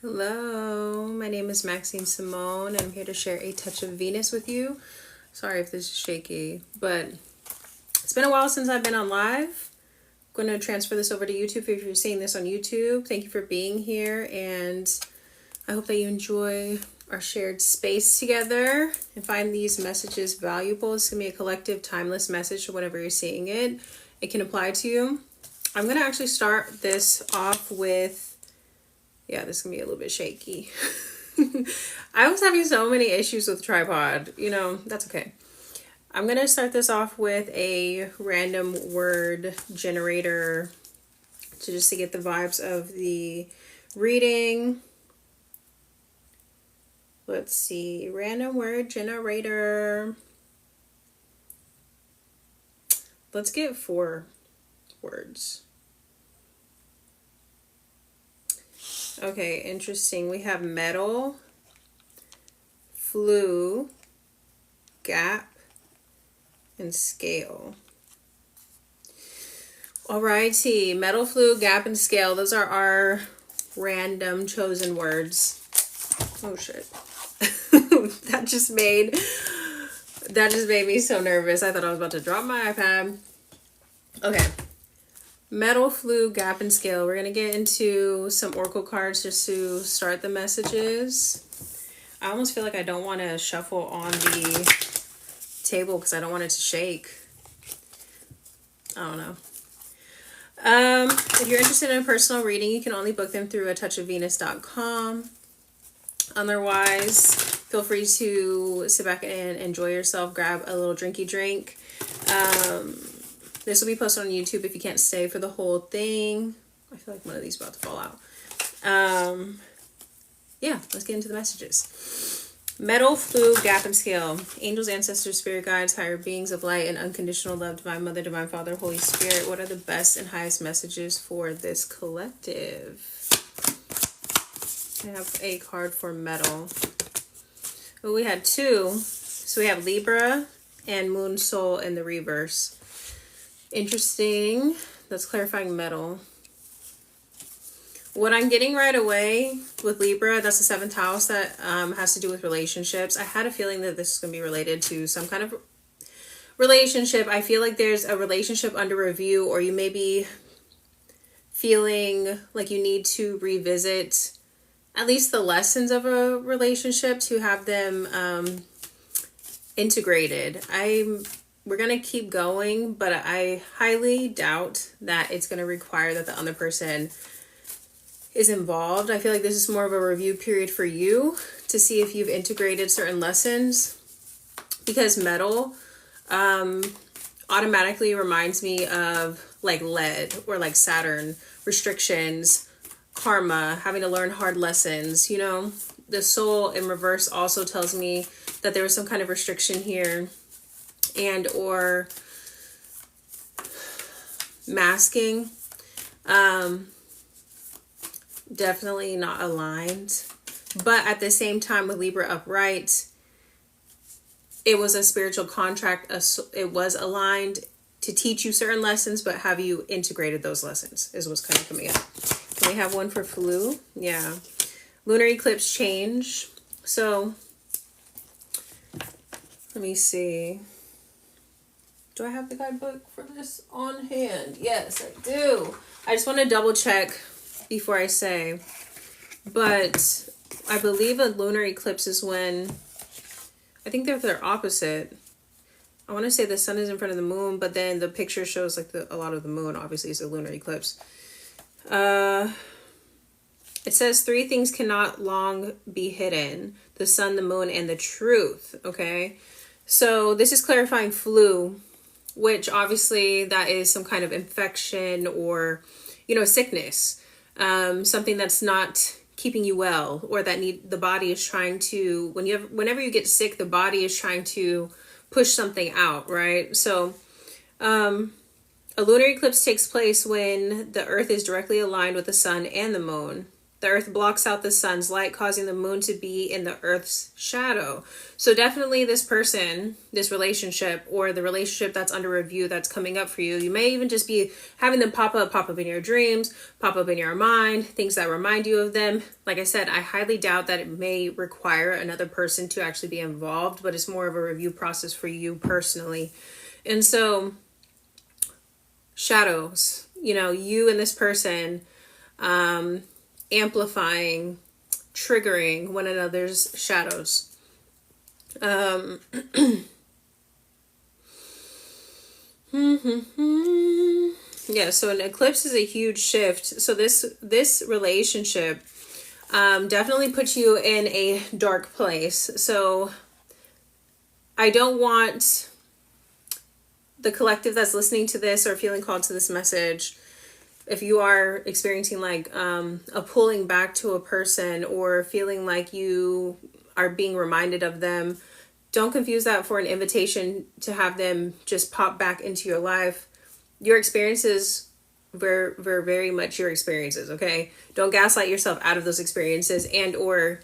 Hello, my name is Maxine Samone, and I'm here to share a touch of Venus with you. Sorry if this is shaky, but it's been a while since I've been on live. I'm going to transfer this over to YouTube if you're seeing this on YouTube. Thank you for being here, and I hope that you enjoy our shared space together and find these messages valuable. It's going to be a collective, timeless message, so whenever you're seeing it, it can apply to you. I'm going to actually start this off with this is going to be a little bit shaky. I was having so many issues with tripod. That's okay. I'm going to start this off with a random word generator to get the vibes of the reading. Let's see. Random word generator. Let's get 4 words. Okay, interesting. We have metal, flue, gap, and scale. Alrighty, metal, flue, gap, and scale. Those are our random chosen words. Oh shit. That just made me so nervous. I thought I was about to drop my iPad. Okay. Metal, flue, gap, and scale. We're going to get into some oracle cards just to start the messages. I almost feel like I don't want to shuffle on the table because I don't want it to shake. I don't know. If you're interested in a personal reading, you can only book them through atouchofvenus.com. Otherwise, feel free to sit back and enjoy yourself. Grab a little drinky drink. This will be posted on YouTube if you can't stay for the whole thing. I feel like one of these is about to fall out. Let's get into the messages. Metal, flue, gap, and scale. Angels, ancestors, spirit guides, higher beings of light, and unconditional love, divine mother, divine father, Holy Spirit. What are the best and highest messages for this collective? I have a card for metal. Oh, we had 2. So we have Libra and Moon Soul in the reverse. Interesting. That's clarifying metal. What I'm getting right away with Libra, that's the 7th house that has to do with relationships. I had a feeling that this is going to be related to some kind of relationship. I feel like there's a relationship under review, or you may be feeling like you need to revisit at least the lessons of a relationship to have them integrated. We're going to keep going, but I highly doubt that it's going to require that the other person is involved. I feel like this is more of a review period for you to see if you've integrated certain lessons, because metal automatically reminds me of like lead or like Saturn, restrictions, karma, having to learn hard lessons. The soul in reverse also tells me that there was some kind of restriction here, and or masking. Definitely not aligned. But at the same time, with Libra upright, it was a spiritual contract. It was aligned to teach you certain lessons, but have you integrated those lessons is what's kind of coming up. And we have one for flue. Yeah. Lunar eclipse change. So let me see. Do I have the guidebook for this on hand? Yes, I do. I just want to double check before I say. But I believe a lunar eclipse is when, I think they're opposite. I want to say the sun is in front of the moon, but then the picture shows like a lot of the moon. Obviously, it's a lunar eclipse. It says 3 things cannot long be hidden: the sun, the moon, and the truth. Okay. So this is clarifying flue, which obviously that is some kind of infection or, sickness, something that's not keeping you well, or that the body is trying to, whenever you get sick, the body is trying to push something out, right? So, a lunar eclipse takes place when the earth is directly aligned with the sun and the moon. The earth blocks out the sun's light, causing the moon to be in the earth's shadow. So definitely this person, this relationship, or the relationship that's under review that's coming up for you, you may even just be having them pop up in your dreams, pop up in your mind, things that remind you of them. Like I said, I highly doubt that it may require another person to actually be involved, but it's more of a review process for you personally. And so shadows, you and this person, amplifying, triggering one another's shadows. Yeah, so an eclipse is a huge shift. So this relationship definitely puts you in a dark place. So I don't want the collective that's listening to this or feeling called to this message, if you are experiencing like a pulling back to a person or feeling like you are being reminded of them, don't confuse that for an invitation to have them just pop back into your life. Your experiences were very much your experiences, okay? Don't gaslight yourself out of those experiences and or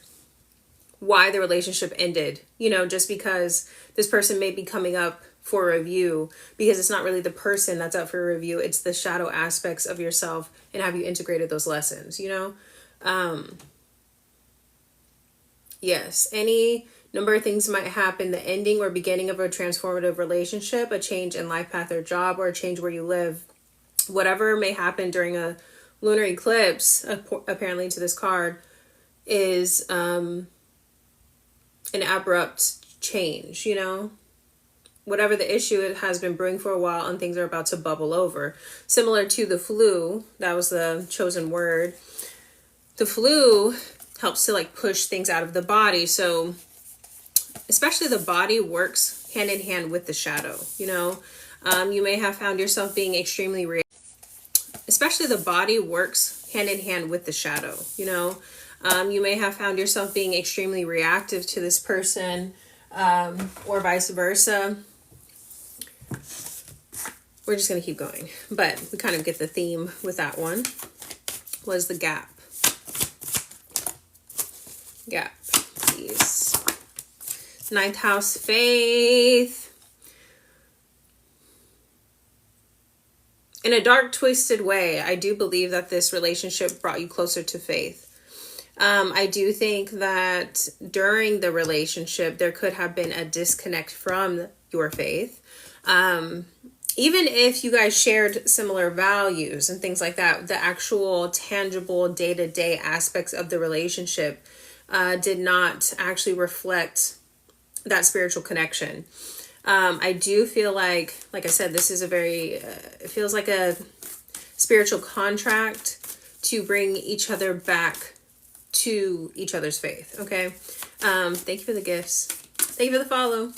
why the relationship ended, just because this person may be coming up for review, because it's not really the person that's up for review, it's the shadow aspects of yourself and have you integrated those lessons, yes, any number of things might happen: the ending or beginning of a transformative relationship, a change in life path or job, or a change where you live. Whatever may happen during a lunar eclipse, apparently to this card, is an abrupt change, whatever the issue it has been brewing for a while and things are about to bubble over. Similar to the flu, that was the chosen word. The flu helps to like push things out of the body. So especially the body works hand in hand with the shadow, you may have found yourself being extremely especially the body works hand in hand with the shadow, you may have found yourself being extremely reactive to this person, or vice versa. We're just going to keep going, but we kind of get the theme with that one. Was the gap. Gap, please. 9th house, faith. In a dark, twisted way, I do believe that this relationship brought you closer to faith. I do think that during the relationship, there could have been a disconnect from your faith. Even if you guys shared similar values and things like that, the actual tangible day-to-day aspects of the relationship did not actually reflect that spiritual connection. I do feel like I said, this is it feels like a spiritual contract to bring each other back to each other's faith. Okay. Thank you for the gifts. Thank you for the follow.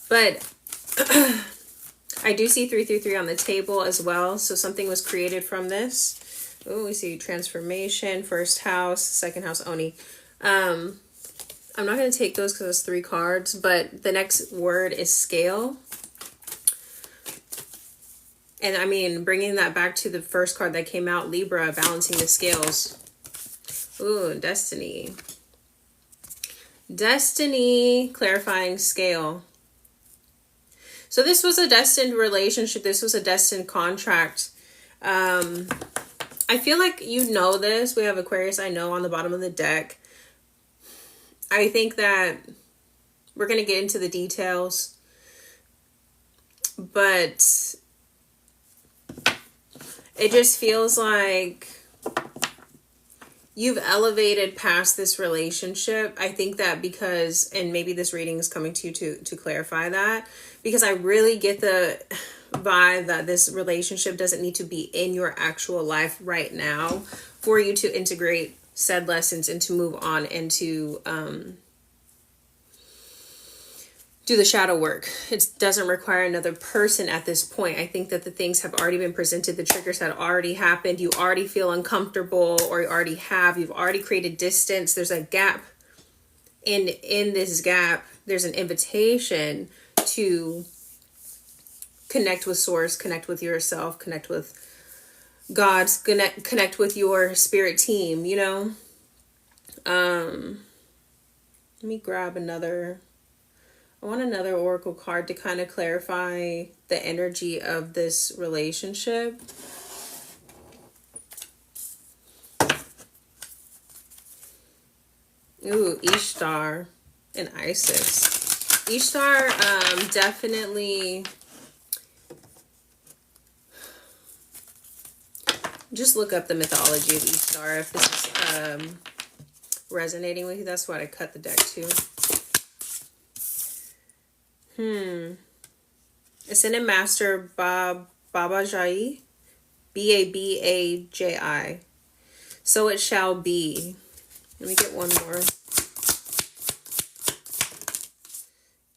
But I do see 333 on the table as well. So something was created from this. Oh, we see transformation, first house, second house, Oni. I'm not going to take those because it's 3 cards, but the next word is scale. And I mean, bringing that back to the first card that came out, Libra, balancing the scales. Ooh, destiny. Destiny, clarifying scale. So this was a destined relationship. This was a destined contract. I feel like this. We have Aquarius, I know, on the bottom of the deck. I think that we're going to get into the details. But it just feels like you've elevated past this relationship. I think that because, and maybe this reading is coming to you to clarify that, because I really get the vibe that this relationship doesn't need to be in your actual life right now for you to integrate said lessons and to move on and to do the shadow work. It doesn't require another person at this point. I think that the things have already been presented. The triggers had already happened. You already feel uncomfortable, or you already have. You've already created distance. There's a gap. And in this gap, there's an invitation to connect with source, connect with yourself, connect with God's gonna connect with your spirit team, you know. Let me grab another. I want another oracle card to kind of clarify the energy of this relationship. Ooh, Ishtar and Isis. Ishtar, definitely. Just look up the mythology of Ishtar if this is resonating with you. That's why I cut the deck too. Ascended Master Babaji. Babaji. So it shall be. Let me get one more.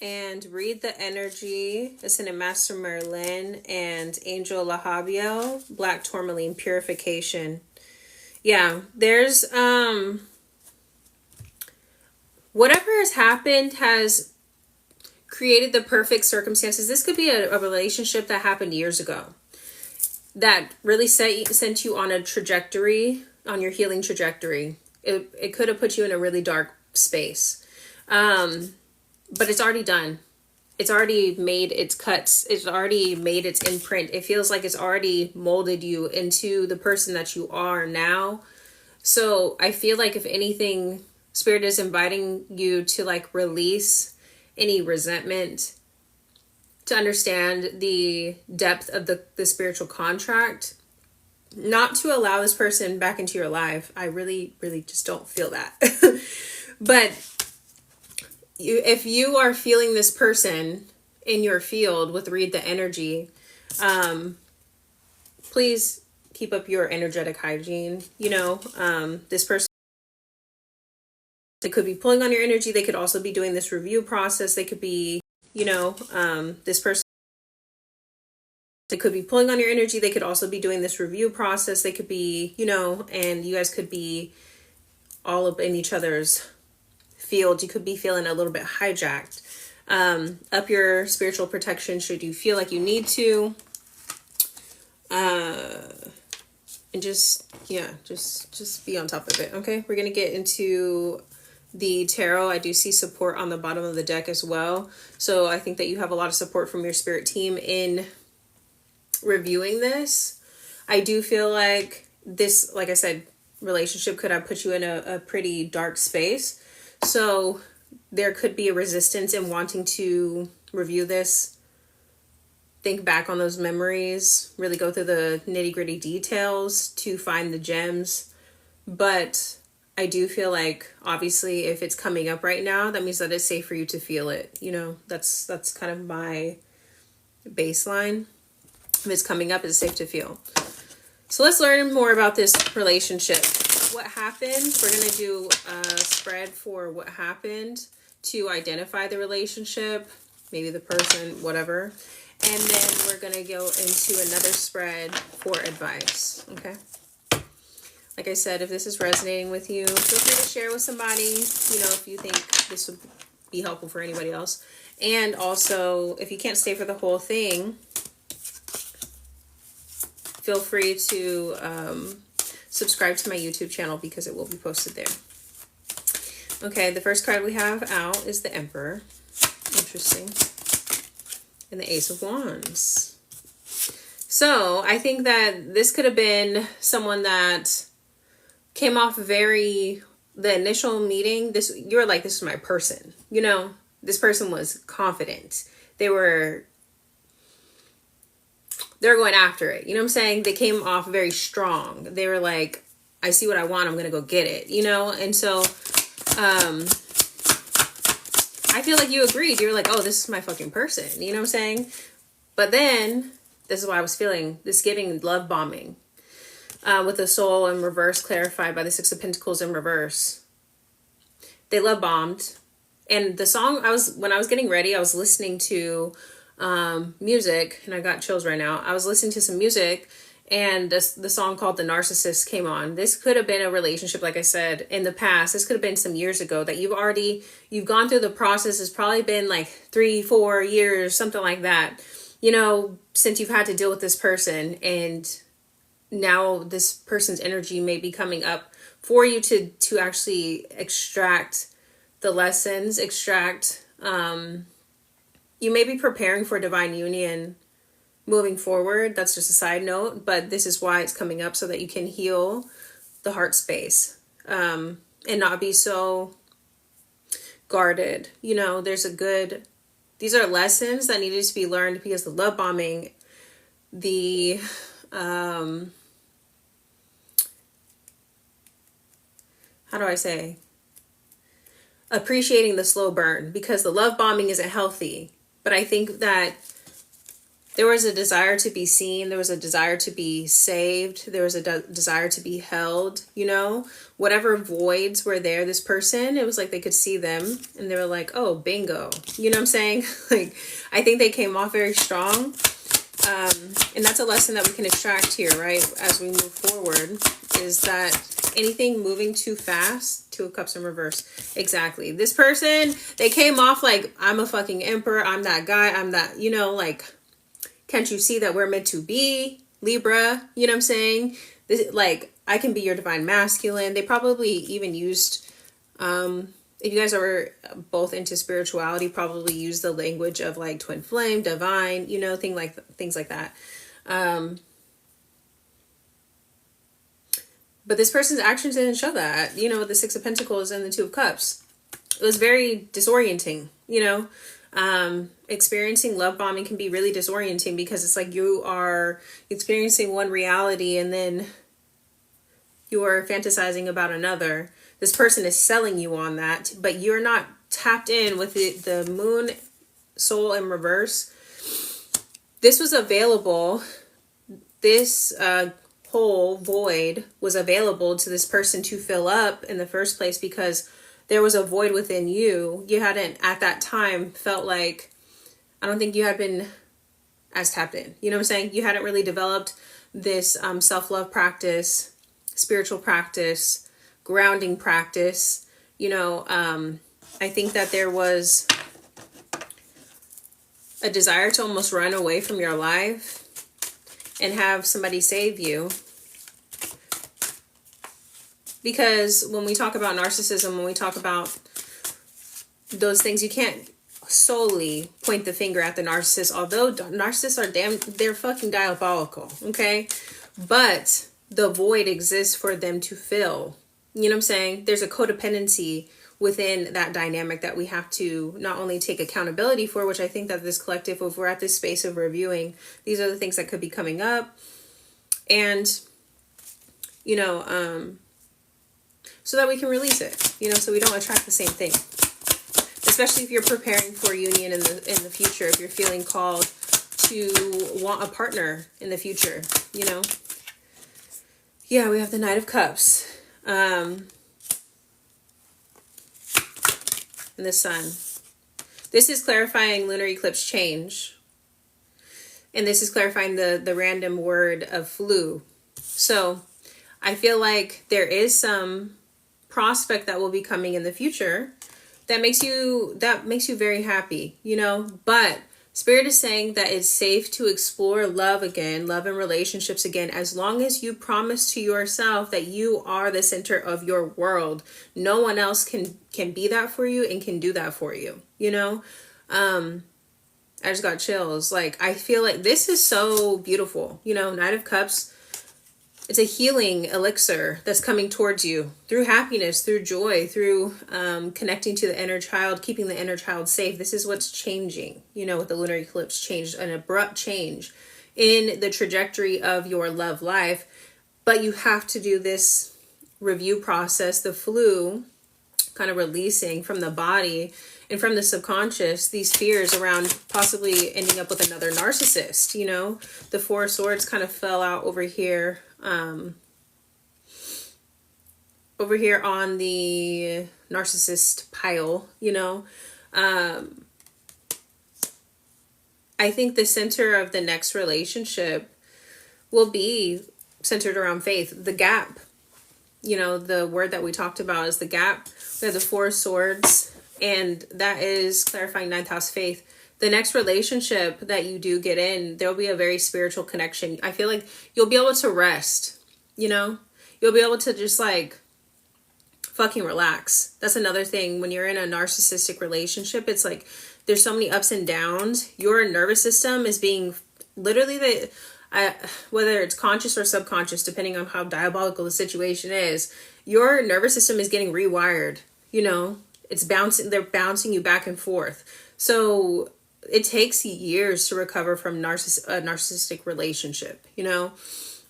And read the energy. Ascended Master Merlin and Angel Lahabiel. Black Tourmaline Purification. Yeah, there's whatever has happened has created the perfect circumstances. This could be a relationship that happened years ago that really sent you on a trajectory, on your healing trajectory. It could have put you in a really dark space. But it's already done. It's already made its cuts. It's already made its imprint. It feels like it's already molded you into the person that you are now. So I feel like if anything, Spirit is inviting you to like release any resentment, to understand the depth of the spiritual contract, not to allow this person back into your life. I really, really just don't feel that. But if you are feeling this person in your field with Read the Energy, please keep up your energetic hygiene. You know, this person, they could be pulling on your energy. They could also be doing this review process. They could be, you know, this person, they could be pulling on your energy. They could also be doing this review process. They could be, you know, and you guys could be all up in each other's field. You could be feeling a little bit hijacked. Up your spiritual protection should you feel like you need to. And just, yeah, just be on top of it. Okay, we're gonna get into the tarot. I do see support on the bottom of the deck as well. So I think that you have a lot of support from your spirit team in reviewing this. I do feel like this, like I said, relationship could have put you in a pretty dark space. So there could be a resistance in wanting to review this. Think back on those memories, really go through the nitty-gritty details to find the gems. But I do feel like, obviously, if it's coming up right now, that means that it's safe for you to feel it. You know, that's kind of my baseline. If it's coming up, it's safe to feel. So let's learn more about this relationship. What happened? We're going to do a spread for what happened to identify the relationship, maybe the person, whatever. And then we're going to go into another spread for advice. Okay. Like I said, if this is resonating with you, feel free to share with somebody, you know, if you think this would be helpful for anybody else. And also, if you can't stay for the whole thing, feel free to subscribe to my YouTube channel because it will be posted there. Okay, the first card we have out is the Emperor. Interesting. And the Ace of Wands. So I think that this could have been someone that came off the initial meeting, you're like, this is my person. You know, this person was confident. They're going after it. You know what I'm saying? They came off very strong. They were like, I see what I want. I'm going to go get it, you know? And so, I feel like you agreed. You were like, oh, this is my fucking person. You know what I'm saying? But then, this is what I was feeling. This giving love bombing. With the Soul in reverse clarified by the Six of Pentacles in reverse. They love bombed. And the song, when I was getting ready, I was listening to music. And I got chills right now. I was listening to some music. And the song called The Narcissist came on. This could have been a relationship, like I said, in the past. This could have been some years ago that you've gone through the process. It's probably been like 3-4 years, something like that, you know, since you've had to deal with this person. And now this person's energy may be coming up for you to actually extract the lessons, you may be preparing for divine union moving forward. That's just a side note, but this is why it's coming up, so that you can heal the heart space, and not be so guarded. You know, these are lessons that needed to be learned, because the love bombing, the how do I say, appreciating the slow burn, because the love bombing isn't healthy. But I think that there was a desire to be seen. There was a desire to be saved. There was a desire to be held, you know, whatever voids were there, this person, it was like they could see them and they were like, oh, bingo. You know what I'm saying? Like, I think they came off very strong. And that's a lesson that we can extract here, right? As we move forward, is that anything moving too fast, Two of Cups in reverse. Exactly. This person, they came off like, I'm a fucking emperor. I'm that guy. I'm that, you know, like, can't you see that we're meant to be Libra? You know what I'm saying? This, like, I can be your divine masculine. They probably even used, if you guys are both into spirituality, probably use the language of like twin flame, divine, you know, things like that. But this person's actions didn't show that, you know, with the Six of Pentacles and the Two of Cups. It was very disorienting, you know. Experiencing love bombing can be really disorienting, because it's like you are experiencing one reality and then you are fantasizing about another. This person is selling you on that, but you're not tapped in with the moon soul in reverse. This was available. This whole void was available to this person to fill up in the first place, because there was a void within you. You hadn't at that time felt like, I don't think you had been as tapped in. You know what I'm saying? You hadn't really developed this self-love practice, spiritual practice, grounding practice. You know, I think that there was a desire to almost run away from your life and have somebody save you. Because when we talk about narcissism, when we talk about those things, you can't solely point the finger at the narcissist, although narcissists are they're fucking diabolical, okay? But the void exists for them to fill. You know what I'm saying? There's a codependency within that dynamic that we have to not only take accountability for, which I think that this collective, if we're at this space of reviewing, these are the things that could be coming up. And, you know, so that we can release it, you know, so we don't attract the same thing. Especially if you're preparing for union in the future, if you're feeling called to want a partner in the future, you know. Yeah, we have the Knight of Cups. And the Sun. This is clarifying lunar eclipse change. And this is clarifying the random word of flu. So I feel like there is some prospect that will be coming in the future that makes you very happy, you know. But Spirit is saying that it's safe to explore love again, love and relationships again, as long as you promise to yourself that you are the center of your world. No one else can be that for you and can do that for you, you know. I just got chills. Like, I feel like this is so beautiful, you know. Knight of Cups, it's a healing elixir that's coming towards you through happiness, through joy, through connecting to the inner child, keeping the inner child safe. This is what's changing, you know, with the lunar eclipse change, an abrupt change in the trajectory of your love life. But you have to do this review process, the flu, kind of releasing from the body and from the subconscious these fears around possibly ending up with another narcissist, you know. The Four of Swords kind of fell out over here. Over here on the narcissist pile, you know. I think the center of the next relationship will be centered around faith. The gap, you know, the word that we talked about is the gap. We have the Four of Swords, and that is clarifying ninth house faith. the next relationship that you do get in, there'll be a very spiritual connection. I feel like you'll be able to rest, you know? You'll be able to just like fucking relax. That's another thing. When you're in a narcissistic relationship, it's like there's so many ups and downs. Your nervous system is being literally whether it's conscious or subconscious, depending on how diabolical the situation is, your nervous system is getting rewired, you know? It's bouncing, they're bouncing you back and forth. So it takes years to recover from a narcissistic relationship, you know?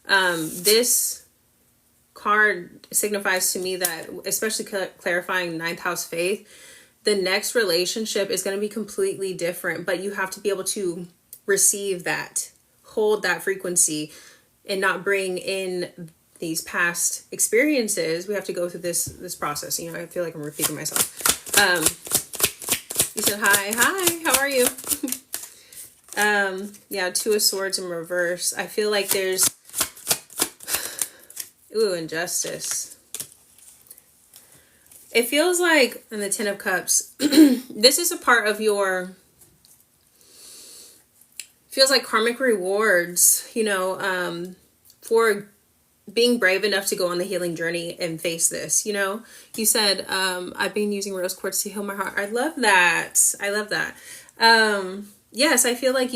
This card signifies to me that, especially clarifying ninth house faith, the next relationship is going to be completely different, but you have to be able to receive that, hold that frequency, and not bring in these past experiences. We have to go through this process. You know, I feel like I'm repeating myself. You said hi, how are you? Yeah, Two of Swords in reverse. I feel like there's injustice. It feels like in the Ten of Cups, this is a part of your, feels like karmic rewards, you know, for being brave enough to go on the healing journey and face this, you know. You said, I've been using rose quartz to heal my heart. I love that. I love that. Yes, I feel like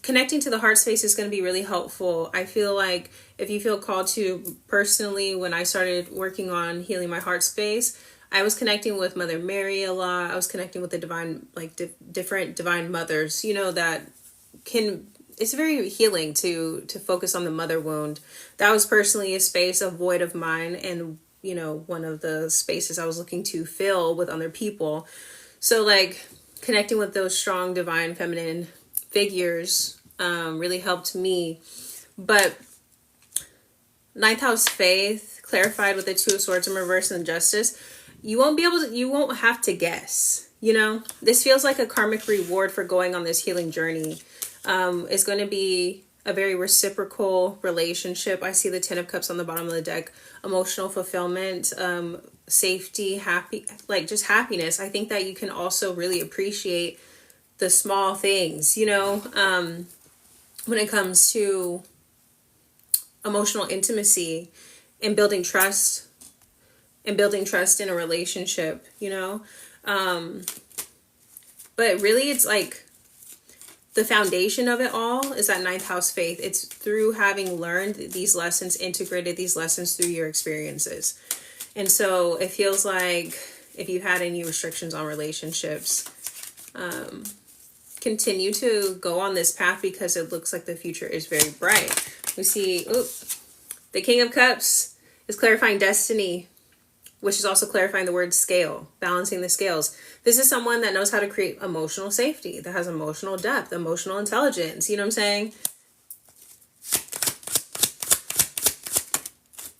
connecting to the heart space is going to be really helpful. I feel like if you feel called to, personally, when I started working on healing my heart space, I was connecting with Mother Mary a lot. I was connecting with the divine, like different divine mothers, you know, that it's very healing to focus on the mother wound. That was personally a space, a void of mine, and, you know, one of the spaces I was looking to fill with other people. So like connecting with those strong divine feminine figures really helped me. But ninth house faith clarified with the Two of Swords in reverse and Justice, you won't have to guess, you know. This feels like a karmic reward for going on this healing journey. It's going to be a very reciprocal relationship. I see the Ten of Cups on the bottom of the deck. Emotional fulfillment, safety, happy, like just happiness. I think that you can also really appreciate the small things, you know, when it comes to emotional intimacy and building trust in a relationship, you know. But really it's like the foundation of it all is that ninth house faith. It's through having learned these lessons, integrated these lessons through your experiences. And so it feels like if you had any restrictions on relationships, continue to go on this path, because it looks like the future is very bright. We see, the King of Cups is clarifying destiny, which is also clarifying the word scale, balancing the scales. This is someone that knows how to create emotional safety, that has emotional depth, emotional intelligence. You know what I'm saying?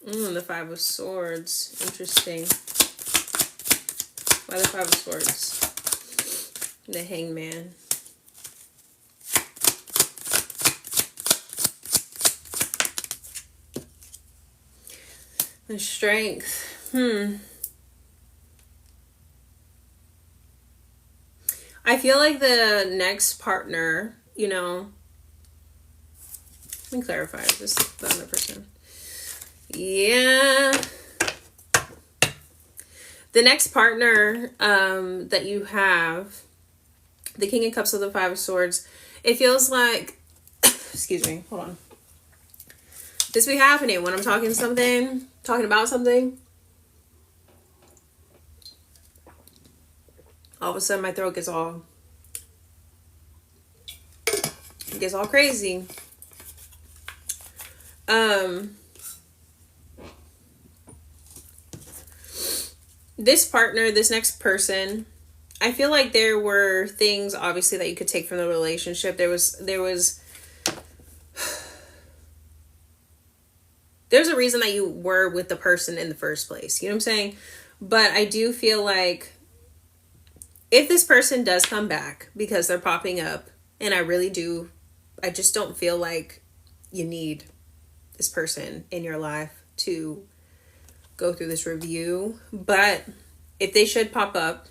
The Five of Swords. Interesting. Why the Five of Swords? The Hangman. The Strength. I feel like the next partner, you know, let me clarify. Is this the other person? Yeah. The next partner that you have, the King of Cups with the Five of Swords, it feels like, excuse me, hold on. This be happening when I'm talking about something. All of a sudden my throat gets all crazy. This partner, this next person, I feel like there were things obviously that you could take from the relationship. There's a reason that you were with the person in the first place. You know what I'm saying? But I do feel like if this person does come back, because they're popping up, and I just don't feel like you need this person in your life to go through this review. But if they should pop up,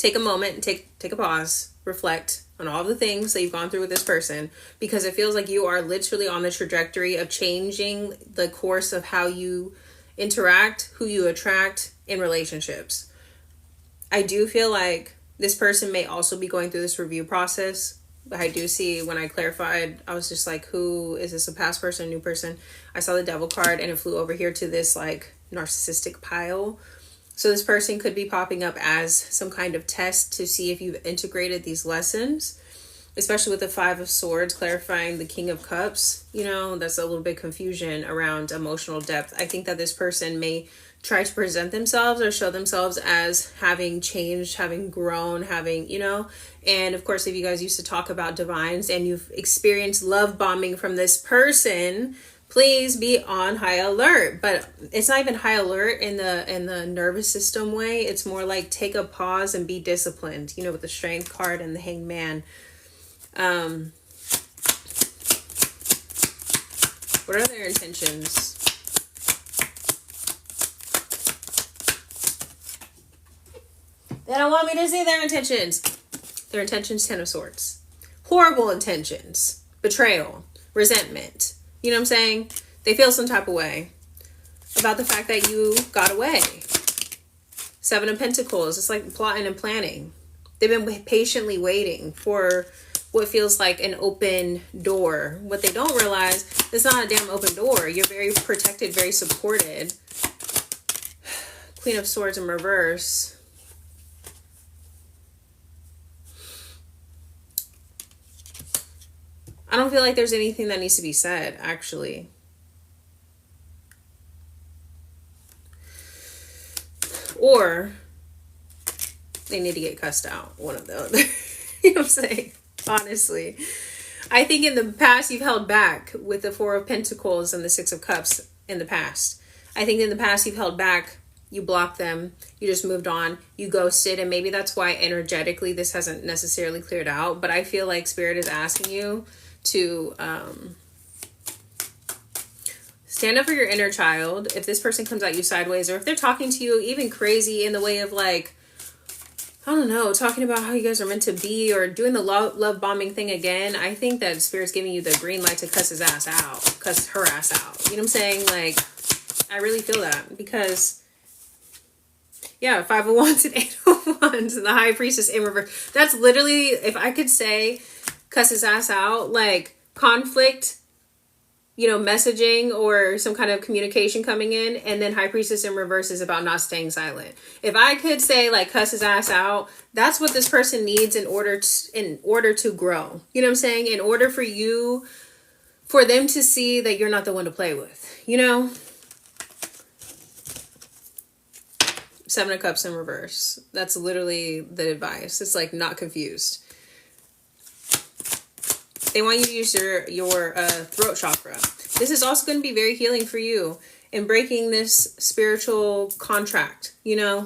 take a moment and take a pause, reflect on all the things that you've gone through with this person, because it feels like you are literally on the trajectory of changing the course of how you interact, who you attract in relationships. I do feel like this person may also be going through this review process. I do see, when I clarified, I was just like, who is this, a past person, a new person? I saw the devil card and it flew over here to this like narcissistic pile. So this person could be popping up as some kind of test to see if you've integrated these lessons, especially with the 5 of Swords clarifying the King of Cups. You know, that's a little bit confusion around emotional depth. I think that this person may try to present themselves or show themselves as having changed, having grown, having, you know, and of course, if you guys used to talk about divines and you've experienced love bombing from this person, please be on high alert. But it's not even high alert in the nervous system way. It's more like take a pause and be disciplined, you know, with the Strength card and the Hanged Man. What are their intentions? They don't want me to see their intentions. Their intentions, 10 of Swords. Horrible intentions. Betrayal. Resentment. You know what I'm saying? They feel some type of way about the fact that you got away. 7 of Pentacles. It's like plotting and planning. They've been patiently waiting for what feels like an open door. What they don't realize, it's not a damn open door. You're very protected, very supported. Queen of Swords in reverse. I don't feel like there's anything that needs to be said, actually. Or they need to get cussed out, one of the other. You know what I'm saying? Honestly. I think in the past you've held back with the 4 of Pentacles and the 6 of Cups in the past. I think in the past you've held back. You blocked them. You just moved on. You ghosted. And maybe that's why energetically this hasn't necessarily cleared out. But I feel like Spirit is asking you to stand up for your inner child. If this person comes at you sideways, or if they're talking to you even crazy in the way of like, I don't know, talking about how you guys are meant to be, or doing the love bombing thing again, I think that Spirit's giving you the green light to cuss his ass out, cuss her ass out. You know what I'm saying? Like, I really feel that, because yeah, 5 of Wands and 8 of Wands and the High Priestess in reverse. That's literally, if I could say cuss his ass out, like conflict, you know, messaging or some kind of communication coming in, and then High Priestess in reverse is about not staying silent. If I could say like cuss his ass out, that's what this person needs in order to grow. You know what I'm saying? In order for them to see that you're not the one to play with, you know? 7 of Cups in reverse. That's literally the advice. It's like, not confused. They want you to use your throat chakra. This is also going to be very healing for you in breaking this spiritual contract, you know,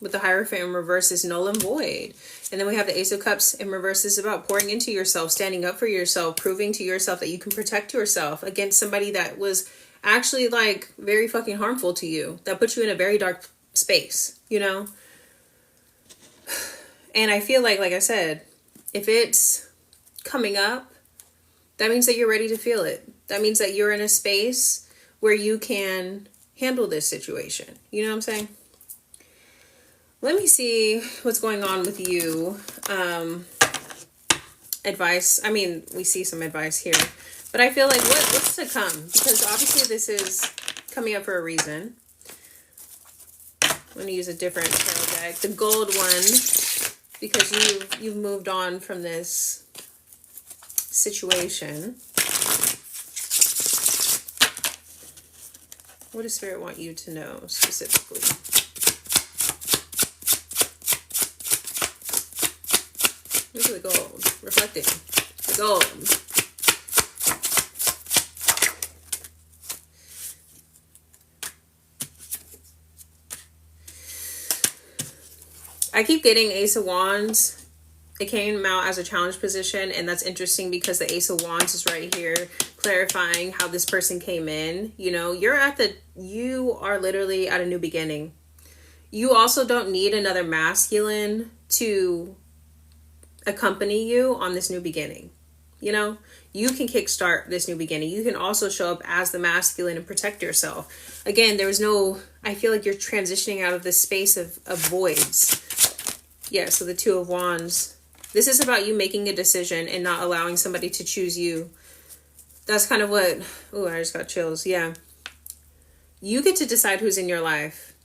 with the Hierophant in reverse is null and void. And then we have the Ace of Cups in reverse is about pouring into yourself, standing up for yourself, proving to yourself that you can protect yourself against somebody that was actually like very fucking harmful to you, that put you in a very dark space, you know? And I feel like I said, if it's coming up, that means that you're ready to feel it. That means that you're in a space where you can handle this situation. You know what I'm saying? Let me see what's going on with you. Advice. I mean, we see some advice here, but I feel like what's to come? Because obviously this is coming up for a reason. I'm going to use a different tarot deck, the gold one, because you've moved on from this situation. What does Spirit want you to know specifically? Look at the gold. Reflecting. The gold. I keep getting Ace of Wands. It came out as a challenge position, and that's interesting because the Ace of Wands is right here clarifying how this person came in. You know, you are literally at a new beginning. You also don't need another masculine to accompany you on this new beginning. You know, you can kickstart this new beginning. You can also show up as the masculine and protect yourself. Again, there was no, I feel like you're transitioning out of this space of voids. Yeah, so the Two of Wands. This is about you making a decision and not allowing somebody to choose you. That's kind of what, oh, I just got chills. Yeah. You get to decide who's in your life,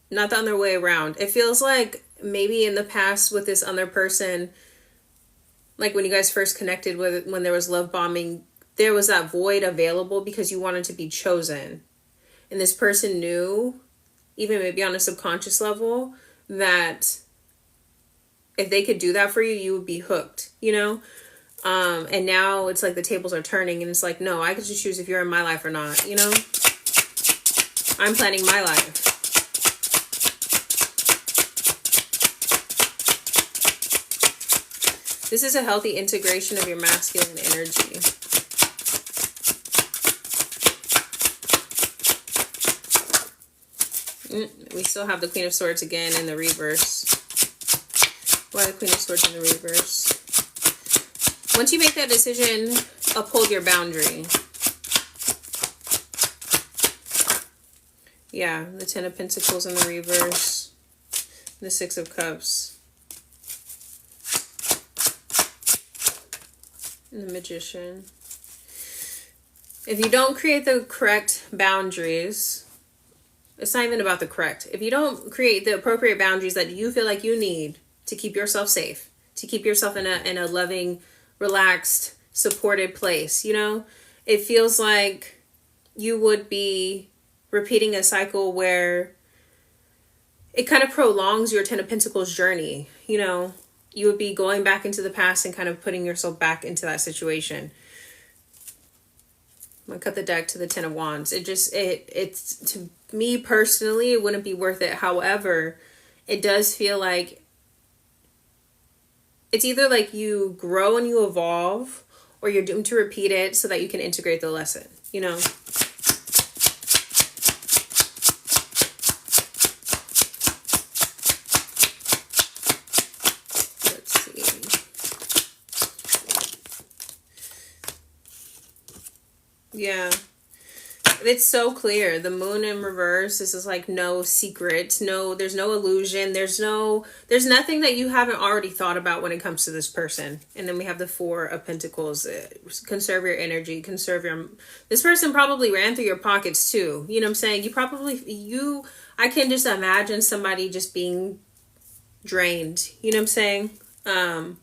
not the other way around. It feels like maybe in the past with this other person, like when you guys first connected with, when there was love bombing, there was that void available because you wanted to be chosen. And this person knew, even maybe on a subconscious level, that if they could do that for you, you would be hooked, you know? And now it's like the tables are turning and it's like, no, I get to choose if you're in my life or not, you know? I'm planning my life. This is a healthy integration of your masculine energy. We still have the Queen of Swords again in the reverse. Why the Queen of Swords in the reverse? Once you make that decision, uphold your boundary. Yeah, the Ten of Pentacles in the reverse. The Six of Cups. And the Magician. If you don't create the correct boundaries, it's not even about the correct. If you don't create the appropriate boundaries that you feel like you need to keep yourself safe, to keep yourself in a loving, relaxed, supported place, you know, it feels like you would be repeating a cycle where it kind of prolongs your Ten of Pentacles journey, you know. You would be going back into the past and kind of putting yourself back into that situation. I'm going to cut the deck to the Ten of Wands. It's to me personally, it wouldn't be worth it. However, it does feel like it's either like you grow and you evolve, or you're doomed to repeat it so that you can integrate the lesson, you know? Yeah, it's so clear. The Moon in reverse, this is like no secret, there's no illusion, there's nothing that you haven't already thought about when it comes to this person. And then we have the Four of Pentacles. Conserve your energy, this person probably ran through your pockets too, you know what I'm saying? I can just imagine somebody just being drained, you know what I'm saying? And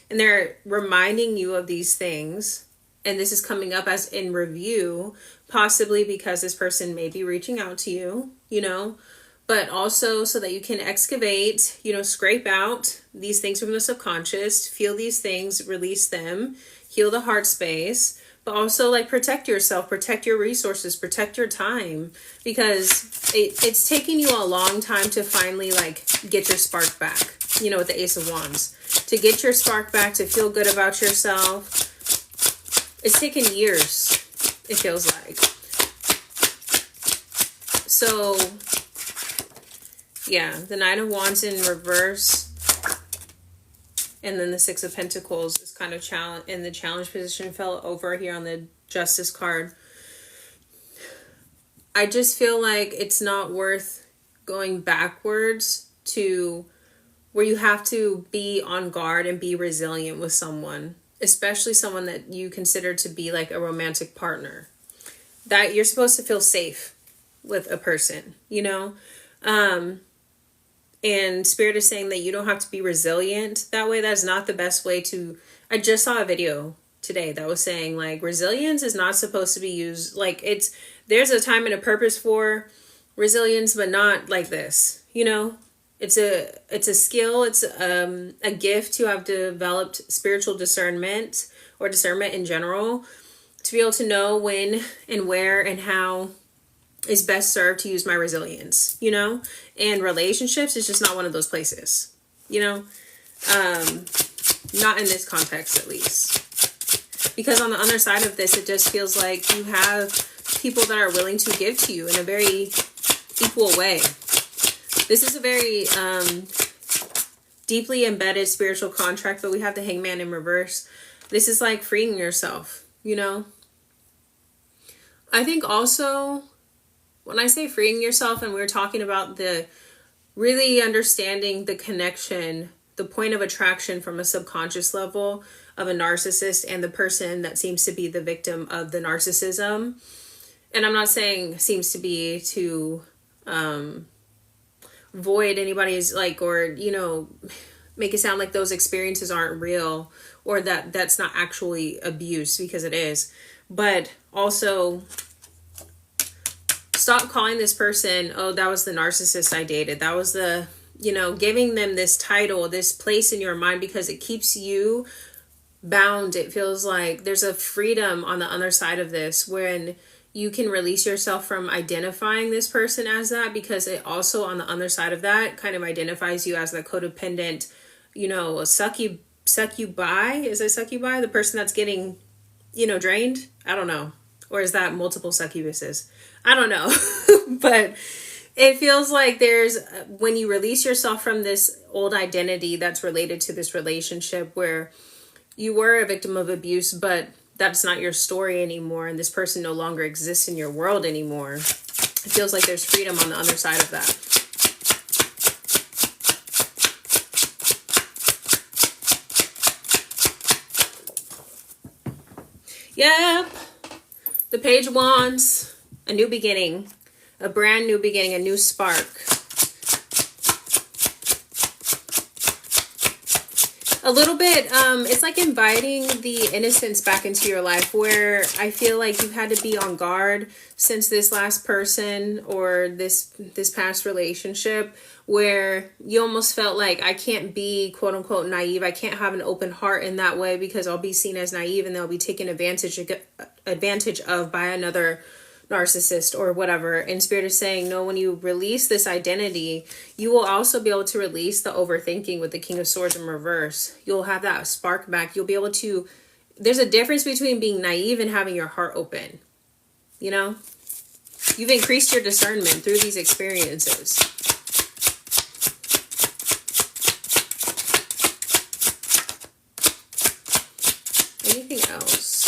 they're reminding you of these things. And this is coming up as in review, possibly because this person may be reaching out to you, you know, but also so that you can excavate, you know, scrape out these things from the subconscious, feel these things, release them, heal the heart space, but also like protect yourself, protect your resources, protect your time, because it's taking you a long time to finally like get your spark back, you know, with the Ace of Wands, to get your spark back, to feel good about yourself. It's taken years, it feels like. So, yeah, the Nine of Wands in reverse. And then the Six of Pentacles is kind of in the challenge position, fell over here on the Justice card. I just feel like it's not worth going backwards to where you have to be on guard and be resilient with someone. Especially someone that you consider to be like a romantic partner, that you're supposed to feel safe with a person, you know? And Spirit is saying that you don't have to be resilient that way. That's not the best way to, I just saw a video today that was saying like resilience is not supposed to be used. Like there's a time and a purpose for resilience, but not like this, you know? It's a skill. It's a gift to have developed spiritual discernment or discernment in general, to be able to know when and where and how is best served to use my resilience, you know? And relationships is just not one of those places, you know? Not in this context, at least. Because on the other side of this, it just feels like you have people that are willing to give to you in a very equal way. This is a very deeply embedded spiritual contract, but we have the Hangman in reverse. This is like freeing yourself, you know? I think also when I say freeing yourself, and we're talking about the really understanding the connection, the point of attraction from a subconscious level of a narcissist and the person that seems to be the victim of the narcissism. And I'm not saying seems to be to void anybody's like, or, you know, make it sound like those experiences aren't real, or that that's not actually abuse, because it is. But also stop calling this person, oh, that was the narcissist I dated. That was the, you know, giving them this title, this place in your mind, because it keeps you bound. It feels like there's a freedom on the other side of this when you can release yourself from identifying this person as that, because it also on the other side of that kind of identifies you as the codependent, you know, succubi. Is it succubi? The person that's getting, you know, drained? I don't know. Or is that multiple succubuses? I don't know. But it feels like there's, when you release yourself from this old identity that's related to this relationship where you were a victim of abuse, but that's not your story anymore, and this person no longer exists in your world anymore. It feels like there's freedom on the other side of that. Yep. The Page of Wands. A new beginning. A brand new beginning. A new spark. A little bit, it's like inviting the innocence back into your life, where I feel like you've had to be on guard since this last person or this past relationship, where you almost felt like I can't be quote unquote naive. I can't have an open heart in that way because I'll be seen as naive and they'll be taken advantage of by another narcissist or whatever. And Spirit is saying, no, when you release this identity, you will also be able to release the overthinking with the King of Swords in reverse. You'll have that spark back. You'll be able to, there's a difference between being naive and having your heart open. You know, you've increased your discernment through these experiences. Anything else?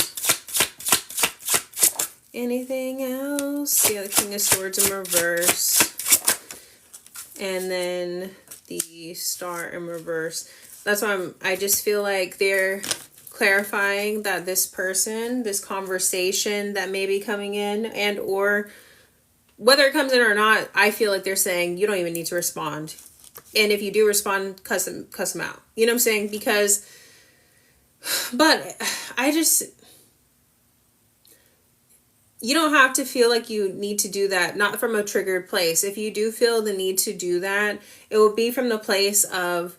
Anything else? Yeah, the King of Swords in reverse. And then the Star in reverse. That's why I just feel like they're clarifying that this person, this conversation that may be coming in, and or whether it comes in or not, I feel like they're saying you don't even need to respond. And if you do respond, cuss them out. You know what I'm saying? Because, but I just... You don't have to feel like you need to do that, not from a triggered place. If you do feel the need to do that, it will be from the place of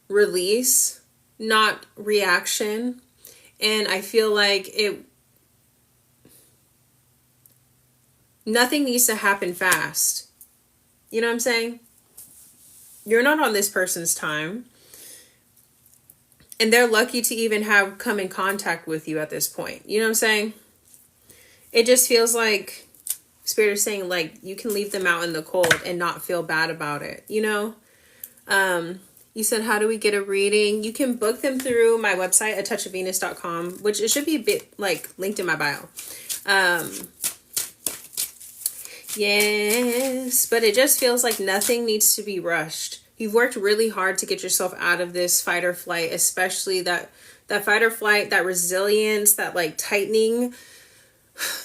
release, not reaction. And I feel like nothing needs to happen fast. You know what I'm saying? You're not on this person's time. And they're lucky to even have come in contact with you at this point. You know what I'm saying? It just feels like Spirit is saying, like, you can leave them out in the cold and not feel bad about it, you know? You said, how do we get a reading? You can book them through my website, atouchofvenus.com, which it should be a bit, like, linked in my bio. Yes, but it just feels like nothing needs to be rushed. You've worked really hard to get yourself out of this fight or flight, especially that fight or flight, that resilience, that, like, tightening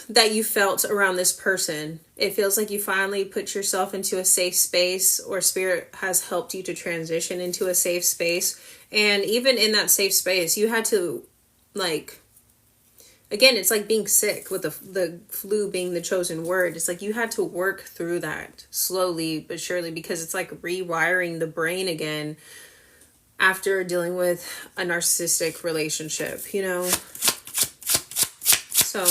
that you felt around this person. It feels like you finally put yourself into a safe space, or Spirit has helped you to transition into a safe space. And even in that safe space, you had to, like, again, it's like being sick, with the flu being the chosen word. It's like you had to work through that slowly but surely, because it's like rewiring the brain again after dealing with a narcissistic relationship, you know? So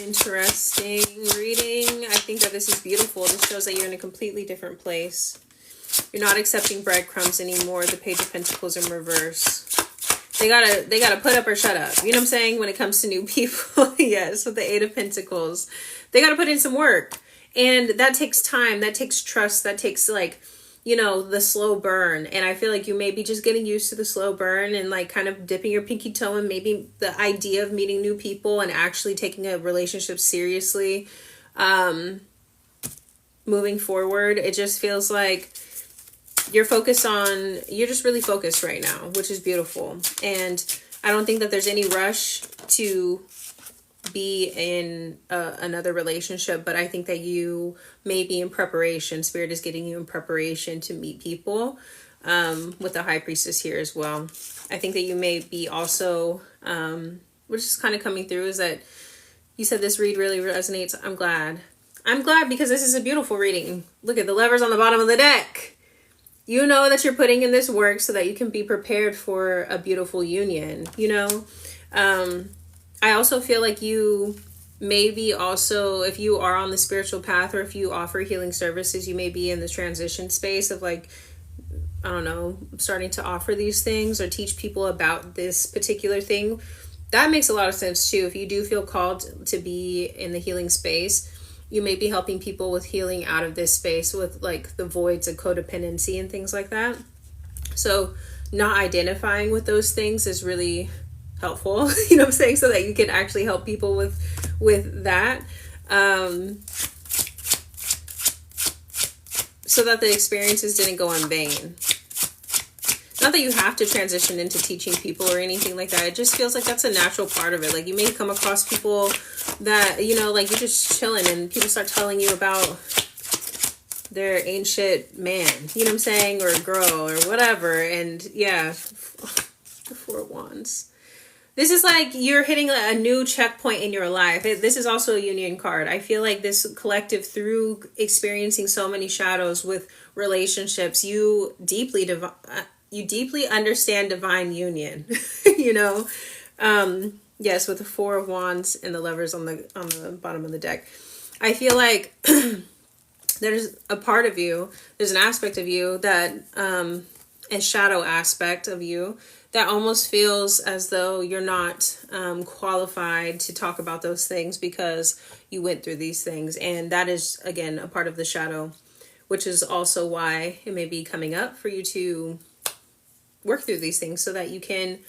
interesting reading. I think that this is beautiful. This shows that you're in a completely different place. You're not accepting breadcrumbs anymore. The Page of Pentacles in reverse. They gotta put up or shut up. You know what I'm saying? When it comes to new people. Yes, with the Eight of Pentacles. They gotta put in some work. And that takes time, that takes trust, that takes like, you know, the slow burn. And I feel like you may be just getting used to the slow burn and like kind of dipping your pinky toe in maybe the idea of meeting new people and actually taking a relationship seriously. Moving forward, it just feels like you're just really focused right now, which is beautiful. And I don't think that there's any rush to be in another relationship, but I think that you may be in preparation. Spirit is getting you in preparation to meet people, with the High Priestess here as well. I think that you may be also, which is kind of coming through, is that you said this read really resonates. I'm glad because this is a beautiful reading. Look at the Lovers on the bottom of the deck. You know that you're putting in this work so that you can be prepared for a beautiful union, you know? I also feel like you maybe also, if you are on the spiritual path or if you offer healing services, you may be in the transition space of like, I don't know, starting to offer these things or teach people about this particular thing. That makes a lot of sense too. If you do feel called to be in the healing space, you may be helping people with healing out of this space with like the voids of codependency and things like that. So not identifying with those things is really helpful, you know what I'm saying? So that you can actually help people with that. So that the experiences didn't go in vain. Not that you have to transition into teaching people or anything like that. It just feels like that's a natural part of it. Like you may come across people that, you know, like you're just chilling and people start telling you about their ancient man, you know what I'm saying? Or girl or whatever. And yeah, the Four of Wands. This is like you're hitting a new checkpoint in your life. This is also a union card. I feel like this collective, through experiencing so many shadows with relationships, you deeply understand divine union, you know? Yes, with the Four of Wands and the Lovers on the bottom of the deck. I feel like there's a part of you, there's an aspect of you that, a shadow aspect of you that almost feels as though you're not qualified to talk about those things because you went through these things. And that is, again, a part of the shadow, which is also why it may be coming up for you to work through these things so that you can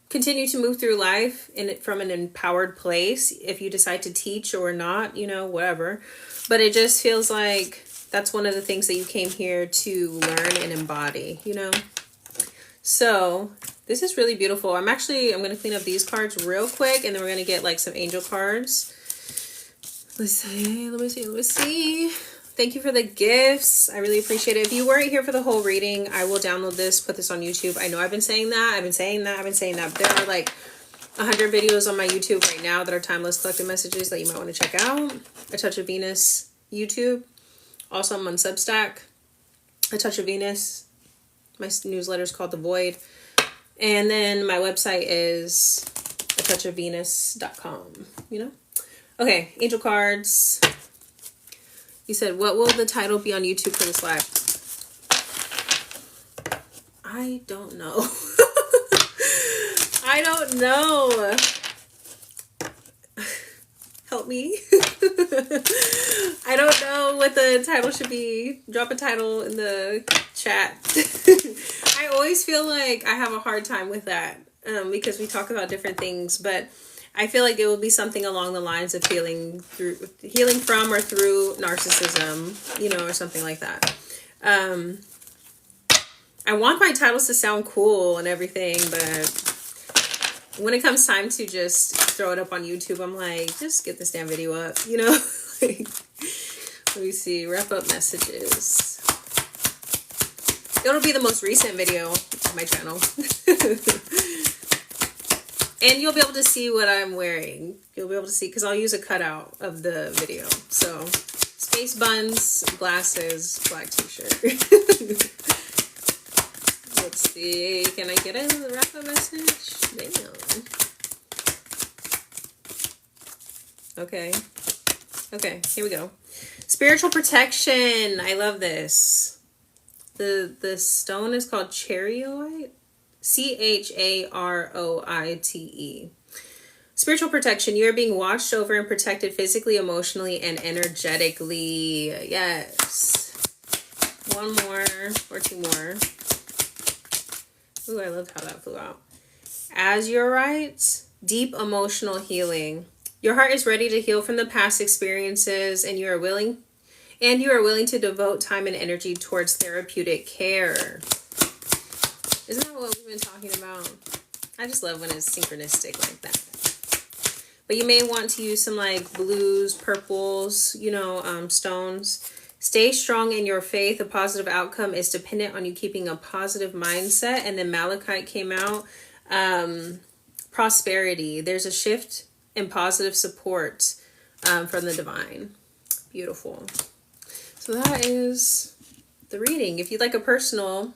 continue to move through life from an empowered place if you decide to teach or not, you know, whatever. But it just feels like that's one of the things that you came here to learn and embody, you know? So this is really beautiful. I'm going to clean up these cards real quick and then we're going to get like some angel cards. Let's see. Thank you for the gifts. I really appreciate it. If you weren't here for the whole reading, I will download this, put this on YouTube. I know I've been saying that. But there are like 100 videos on my YouTube right now that are timeless collective messages that you might want to check out. A Touch of Venus YouTube. Also, I'm on Substack. A Touch of Venus. My newsletter is called The Void. And then my website is atouchofvenus.com, you know? Okay, angel cards. You said, what will the title be on YouTube for this live? I don't know. I don't know. Help me. I don't know what the title should be. Drop a title in the chat. I always feel like I have a hard time with that because we talk about different things, but I feel like it will be something along the lines of healing from or through narcissism, you know, or something like that. I want my titles to sound cool and everything, but when it comes time to just throw it up on YouTube, I'm like, just get this damn video up, you know? Like, let me see, wrap up messages. It'll be the most recent video on my channel. And you'll be able to see what I'm wearing. You'll be able to see, because I'll use a cutout of the video. So, space buns, glasses, black t-shirt. Let's see. Can I get a wrap-up message? Maybe not. Okay, here we go. Spiritual protection. I love this. The stone is called charoite. CHAROITE. Spiritual protection. You are being watched over and protected physically, emotionally, and energetically. Yes. One more or two more. Ooh, I loved how that flew out. Azurite, deep emotional healing. Your heart is ready to heal from the past experiences, and you are willing to devote time and energy towards therapeutic care. Isn't that what we've been talking about? I just love when it's synchronistic like that. But you may want to use some like blues, purples, stones. Stay strong in your faith. A positive outcome is dependent on you keeping a positive mindset. And then Malachite came out. Prosperity. There's a shift in positive support from the divine. Beautiful. So that is the reading. If you'd like a personal,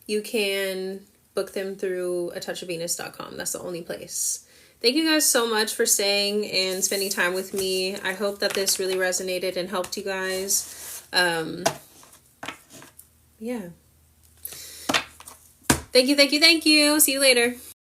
you can book them through atouchofvenus.com. That's the only place. Thank you guys so much for staying and spending time with me. I hope that this really resonated and helped you guys. Yeah. Thank you. See you later.